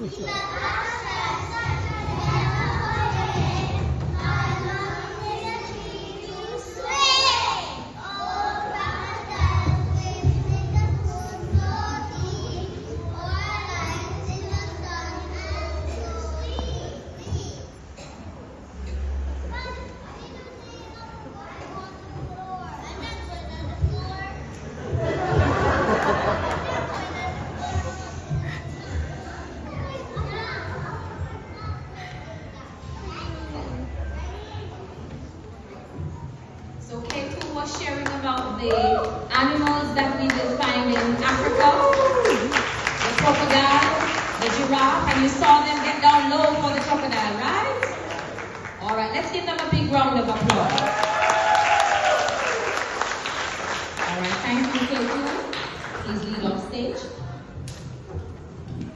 So K2 was sharing about the animals that we will find in Africa. The crocodile, the giraffe, and you saw them get down low for the crocodile, right? All right, let's give them a big round of applause. All right, thank you, K2. Please lead off stage.